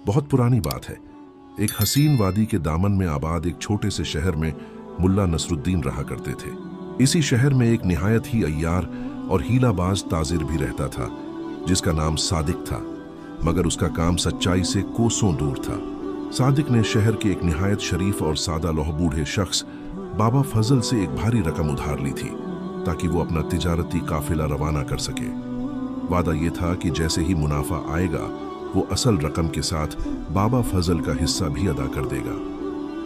बहुत पुरानी बात है। एक हसीन वादी के दामन में आबाद एक छोटे से शहर में मुल्ला नसरुद्दीन रहा करते थे। इसी शहर में एक निहायत ही अय्यार और हीलाबाज ताजिर भी रहता था, जिसका नाम सादिक था, मगर उसका काम सच्चाई से कोसों दूर था। सादिक ने शहर के एक निहायत शरीफ और सादा लोहबूढ़े शख्स बाबा फजल से एक भारी रकम उधार ली थी, ताकि वो अपना तिजारती काफिला रवाना कर सके। वादा ये था कि जैसे ही मुनाफा आएगा, वो असल रकम के साथ बाबा फजल का हिस्सा भी अदा कर देगा।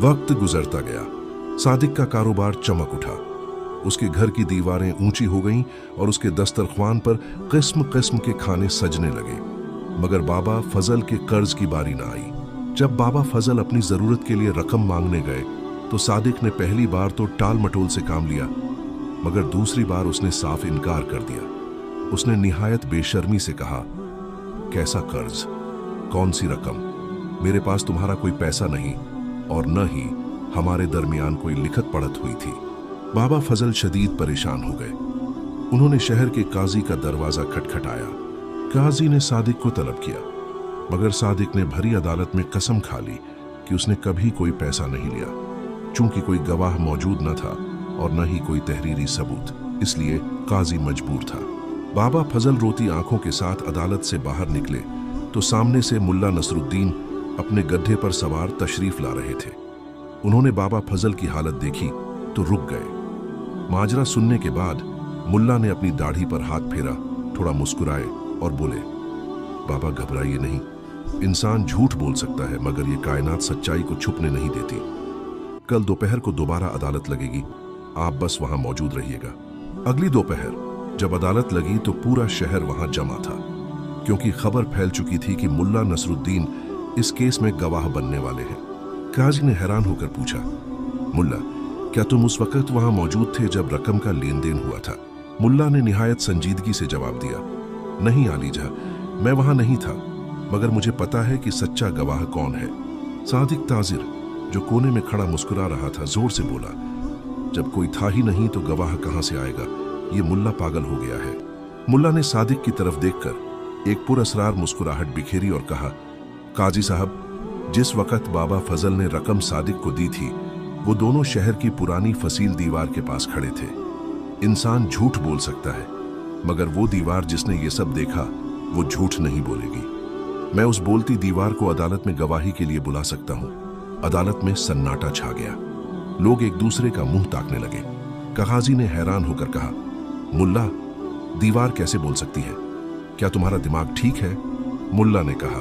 वक्त गुजरता गया, सादिक का कारोबार चमक उठा। उसके घर की दीवारें ऊंची हो गईं और उसके दस्तरख्वान पर किस्म किस्म के खाने सजने लगे। मगर बाबा फजल के कर्ज की बारी ना आई। जब बाबा फजल अपनी जरूरत के लिए रकम मांगने गए तो सादिक ने पहली बार तो टाल मटोल से काम लिया, मगर दूसरी बार उसने साफ इनकार कर दिया। उसने निहायत बेशर्मी से कहा, कैसा कर्ज, कौन सी रकम? मेरे पास तुम्हारा कोई पैसा नहीं और न ही हमारे दरमियान कोई लिखत पढ़त हुई थी। बाबा फजल शदीद परेशान हो गए। उन्होंने शहर के काजी का दरवाजा खटखटाया। काजी ने सादिक को तलब किया, मगर सादिक ने भरी अदालत में कसम खा ली कि उसने कभी कोई पैसा नहीं लिया। चूंकि कोई गवाह मौजूद न था और न ही कोई तहरीरी सबूत, इसलिए काजी मजबूर था। बाबा फजल रोती आंखों के साथ अदालत से बाहर निकले तो सामने से मुल्ला नसरुद्दीन अपने गड्ढे पर सवार तशरीफ ला रहे थे। उन्होंने बाबा फजल की हालत देखी तो रुक गए। माजरा सुनने के बाद मुल्ला ने अपनी दाढ़ी पर हाथ फेरा, थोड़ा मुस्कुराए और बोले, बाबा घबराइए नहीं, इंसान झूठ बोल सकता है, मगर ये कायनात सच्चाई को छुपने नहीं देती। कल दोपहर को दोबारा अदालत लगेगी, आप बस वहां मौजूद रहिएगा। अगली दोपहर जब अदालत लगी तो पूरा शहर वहां जमा था, क्योंकि खबर फैल चुकी थी कि मुल्ला नसरुद्दीन इस केस में गवाह बनने वाले हैं। काजी ने हैरान होकर पूछा, मुल्ला, क्या तुम उस वक्त वहां मौजूद थे जब रकम का लेन देन हुआ था? मुल्ला ने निहायत संजीदगी से जवाब दिया, नहीं आलीजा, मैं वहां नहीं था, मगर मुझे पता है कि सच्चा गवाह कौन है। सादिक ताजिर, जो कोने में खड़ा मुस्कुरा रहा था, जोर से बोला, जब कोई था ही नहीं तो गवाह कहां से आएगा? ये मुल्ला पागल हो गया है। मुल्ला ने सादिक की तरफ देखकर एक पुरअसरार मुस्कुराहट बिखेरी और कहा, काजी साहब, जिस वक्त बाबा फजल ने रकम सादिक को दी थी, वो दोनों शहर की पुरानी फसील दीवार के पास खड़े थे। इंसान झूठ बोल सकता है, मगर वो दीवार जिसने ये सब देखा, वो झूठ नहीं बोलेगी। मैं उस बोलती दीवार को अदालत में गवाही के लिए बुला सकता हूं। अदालत में सन्नाटा छा गया। लोग एक दूसरे का मुंह ताकने लगे। काजी ने हैरान होकर कहा, मुल्ला, दीवार कैसे बोल सकती है? क्या तुम्हारा दिमाग ठीक है? मुल्ला ने कहा,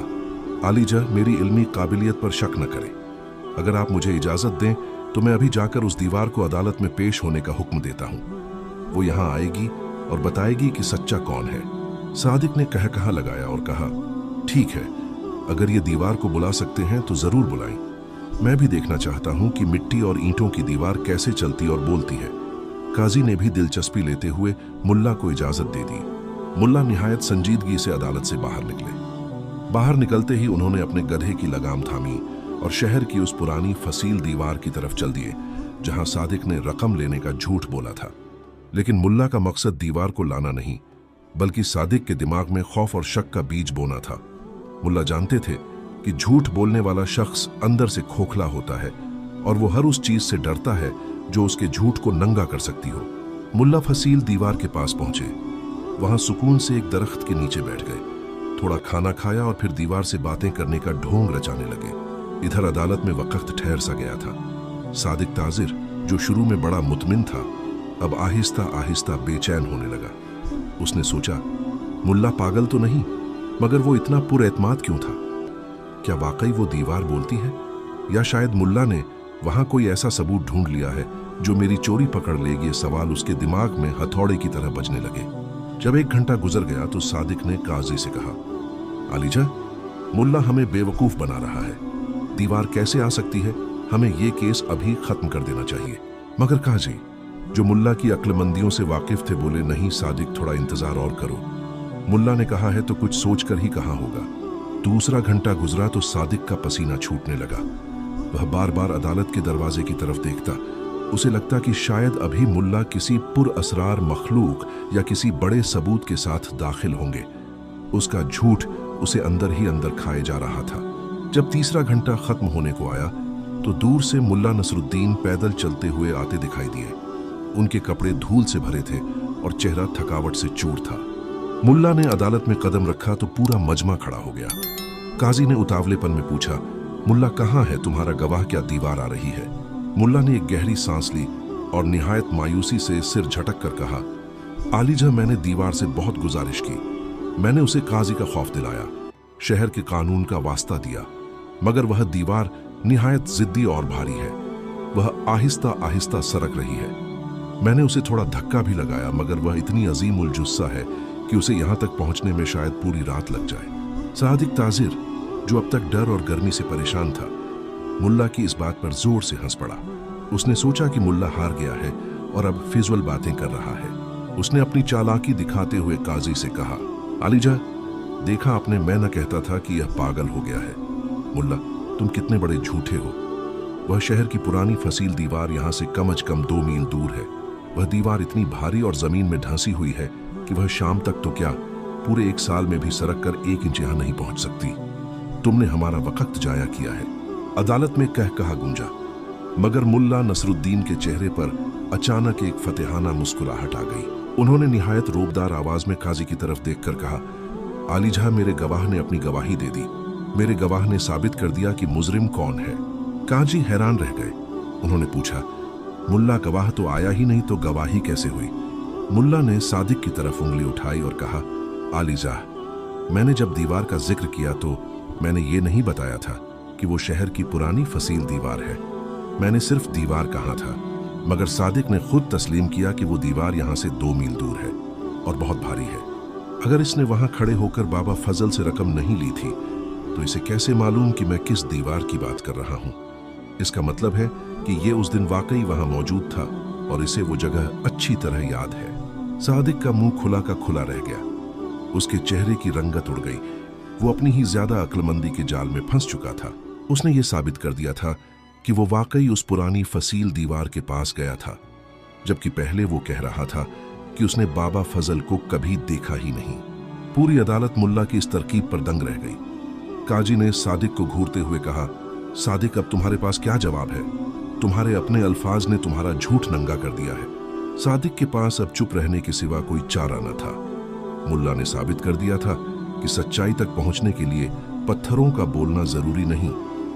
आलीजा, मेरी इल्मी काबिलियत पर शक न करें। अगर आप मुझे इजाजत दें तो मैं अभी जाकर उस दीवार को अदालत में पेश होने का हुक्म देता हूं। वो यहां आएगी और बताएगी कि सच्चा कौन है। सादिक ने कहा लगाया और कहा, ठीक है, अगर ये दीवार को बुला सकते हैं तो जरूर बुलाएं। मैं भी देखना चाहता हूं कि मिट्टी और ईंटों की दीवार कैसे चलती और बोलती है। काजी ने भी दिलचस्पी लेते हुए मुल्ला को इजाजत दे दी। मुल्ला निहायत संजीदगी से अदालत से बाहर निकले। बाहर निकलते ही उन्होंने अपने गधे की लगाम थामी और शहर की उस पुरानी फसील दीवार की तरफ चल दिए, जहां सादिक ने रकम लेने का झूठ बोला था। लेकिन मुल्ला का मकसद दीवार को लाना नहीं, बल्कि सादिक के दिमाग में खौफ और शक का बीज बोना था। मुल्ला जानते थे कि झूठ बोलने वाला शख्स अंदर से खोखला होता है और वो हर उस चीज से डरता है जो उसके झूठ को नंगा कर सकती हो। मुल्ला फसील दीवार के पास पहुंचे। वहां सुकून से एक दरख्त के नीचे बैठ गए, थोड़ा खाना खाया और फिर दीवार से बातें करने का ढोंग रचाने लगे। इधर अदालत में वक्त ठहर सा गया था। सादिक ताजिर, जो शुरू में बड़ा मुतमिन था, अब आहिस्ता आहिस्ता बेचैन होने लगा। उसने सोचा, मुल्ला पागल तो नहीं, मगर वो इतना पुरएतमाद क्यों था? क्या वाकई वो दीवार बोलती है, या शायद मुल्ला ने वहां कोई ऐसा सबूत ढूंढ लिया है जो मेरी चोरी पकड़ लेगी? ये सवाल उसके दिमाग में हथौड़े की तरह बजने लगे। जब 1 घंटा गुजर गया तो सादिक ने काजी से कहा, आलीजा, मुल्ला हमें बेवकूफ बना रहा है। दीवार कैसे आ सकती है? हमें ये केस अभी खत्म कर देना चाहिए। मगर काजी, जो मुल्ला की अक्लमंदियों से वाकिफ थे, बोले, नहीं सादिक, थोड़ा इंतजार और करो। मुल्ला ने कहा है तो कुछ सोचकर ही कहा होगा। दूसरा घंटा गुजरा तो सादिक का पसीना छूटने लगा। वह बार बार अदालत के दरवाजे की तरफ देखता। उसे लगता कि शायद अभी मुल्ला किसी पुरअसरार मखलूक या किसी बड़े सबूत के साथ दाखिल होंगे। उसका झूठ उसे अंदर ही अंदर खाए जा रहा था। जब तीसरा घंटा खत्म होने को आया तो दूर से मुल्ला नसरुद्दीन पैदल चलते हुए आते दिखाई दिए। उनके कपड़े धूल से भरे थे और चेहरा थकावट से चूर था। मुल्ला ने अदालत में कदम रखा तो पूरा मजमा खड़ा हो गया। काजी ने उतावलेपन में पूछा, मुल्ला कहाँ है तुम्हारा गवाह, क्या दीवार आ रही है? मुल्ला ने एक गहरी सांस ली और निहायत मायूसी से सिर झटक कर कहा, आलीजा, मैंने दीवार से बहुत गुजारिश की, मैंने उसे काजी का खौफ दिलाया, शहर के कानून का वास्ता दिया, मगर वह दीवार निहायत जिद्दी और भारी है। वह आहिस्ता आहिस्ता सरक रही है। मैंने उसे थोड़ा धक्का भी लगाया, मगर वह इतनी अजीम उल जुस्सा है कि उसे यहां तक पहुंचने में शायद पूरी रात लग जाए। सादिक ताजिर, जो अब तक डर और गर्मी से परेशान था, मुल्ला की इस बात पर जोर से हंस पड़ा। उसने सोचा कि मुल्ला हार गया है और अब फिजूल बातें कर रहा है। उसने अपनी चालाकी दिखाते हुए काजी से कहा, आलीजा, देखा आपने, मैं न कहता था कि यह पागल हो गया है। मुल्ला, तुम कितने बड़े झूठे हो। वह शहर की पुरानी फसील दीवार यहाँ से कम अज कम 2 मील दूर है। वह दीवार इतनी भारी और जमीन में ढंसी हुई है कि वह शाम तक तो क्या, पूरे 1 साल में भी सरक कर 1 इंच यहाँ नहीं पहुंच सकती। तुमने हमारा वक्त जाया किया है। अदालत में कह कहा गूंजा, मगर मुल्ला नसरुद्दीन के चेहरे पर अचानक एक फतेहाना मुस्कुराहट आ गई। उन्होंने निहायत रोबदार आवाज में काजी की तरफ देखकर कहा, आलीजा, मेरे गवाह ने अपनी गवाही दे दी। मेरे गवाह ने साबित कर दिया कि मुजरिम कौन है। काजी हैरान रह गए। उन्होंने पूछा, मुल्ला, गवाह तो आया ही नहीं तो गवाही कैसे हुई? मुल्ला ने सादिक की तरफ उंगली उठाई और कहा, आलीजा, मैंने जब दीवार का जिक्र किया तो मैंने ये नहीं बताया था कि वो शहर की पुरानी फसील दीवार है। मैंने सिर्फ दीवार कहा था, मगर सादिक ने खुद तस्लीम किया कि वो दीवार यहाँ से 2 मील दूर है और बहुत भारी है। अगर इसने वहां खड़े होकर बाबा फजल से रकम नहीं ली थी तो इसे कैसे मालूम कि मैं किस दीवार की बात कर रहा हूं? इसका मतलब है कि ये उस दिन वाकई वहां मौजूद था और इसे वो जगह अच्छी तरह याद है। सादिक का मुंह खुला का खुला रह गया। उसके चेहरे की रंगत उड़ गई। वो अपनी ही ज्यादा अक्लमंदी के जाल में फंस चुका था। उसने ये साबित कर दिया था कि वो वाकई उस पुरानी फसील दीवार के पास गया था, जबकि पहले वो कह रहा था कि उसने बाबा फजल को कभी देखा ही नहीं। पूरी अदालत मुल्ला की इस तरकीब पर दंग रह गई। काजी ने सादिक को घूरते हुए कहा, सादिक, अब तुम्हारे पास क्या जवाब है? तुम्हारे अपने अल्फाज ने तुम्हारा झूठ नंगा कर दिया है। सादिक के पास अब चुप रहने के सिवा कोई चारा न था। मुल्ला ने साबित कर दिया था कि सच्चाई तक पहुंचने के लिए पत्थरों का बोलना जरूरी नहीं,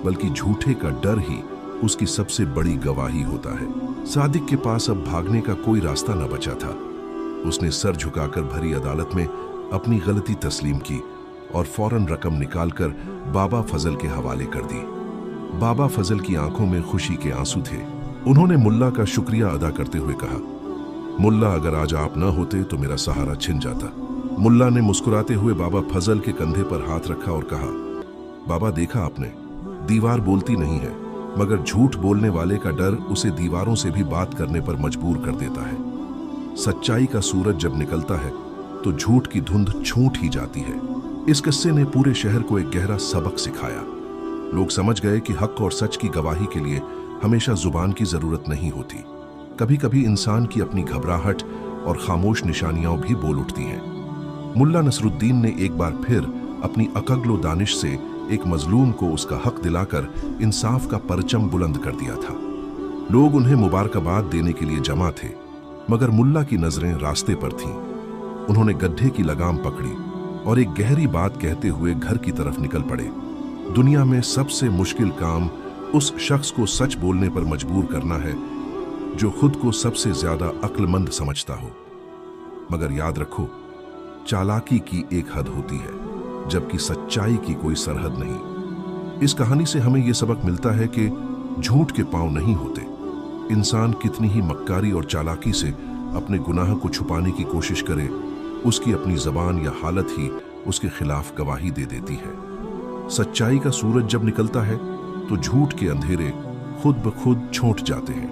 बल्कि झूठे का डर ही उसकी सबसे बड़ी गवाही होता है। सादिक के पास अब भागने का कोई रास्ता न बचा था। उसने सर झुकाकर भरी अदालत में अपनी गलती तस्लीम की और फौरन रकम निकालकर बाबा फजल के हवाले कर दी। बाबा फजल की आंखों में खुशी के आंसू थे। उन्होंने मुल्ला का शुक्रिया अदा करते हुए कहा, मुल्ला, अगर आज आप न होते तो मेरा सहारा छिन जाता। मुल्ला ने मुस्कुराते हुए बाबा फजल के कंधे पर हाथ रखा और कहा, बाबा, देखा आपने, दीवार बोलती नहीं है, मगर झूठ बोलने वाले का डर उसे दीवारों से भी बात करने पर मजबूर कर देता है। सच्चाई का सूरज जब निकलता है तो झूठ की धुंध छूट ही जाती है। इस किस्से ने पूरे शहर को एक गहरा सबक सिखाया। लोग समझ गए कि हक और सच की गवाही के लिए हमेशा जुबान की जरूरत नहीं होती। कभी कभी इंसान की अपनी घबराहट और खामोश निशानियां भी बोल उठती हैं। मुल्ला नसरुद्दीन ने एक बार फिर अपनी अकल व दानिश से एक मजलूम को उसका हक दिलाकर इंसाफ का परचम बुलंद कर दिया था। लोग उन्हें मुबारकबाद देने के लिए जमा थे, मगर मुल्ला की नजरें रास्ते पर थीं। उन्होंने गड्ढे की लगाम पकड़ी और एक गहरी बात कहते हुए घर की तरफ निकल पड़े। दुनिया में सबसे मुश्किल काम उस शख्स को सच बोलने पर मजबूर करना है जो खुद को सबसे ज्यादा अक्लमंद समझता हो। मगर याद रखो, चालाकी की एक हद होती है, जबकि सच्चाई की कोई सरहद नहीं। इस कहानी से हमें यह सबक मिलता है कि झूठ के पांव नहीं होते। इंसान कितनी ही मक्कारी और चालाकी से अपने गुनाह को छुपाने की कोशिश करे, उसकी अपनी जबान या हालत ही उसके खिलाफ गवाही दे देती है। सच्चाई का सूरज जब निकलता है तो झूठ के अंधेरे खुद ब खुद छूट जाते हैं।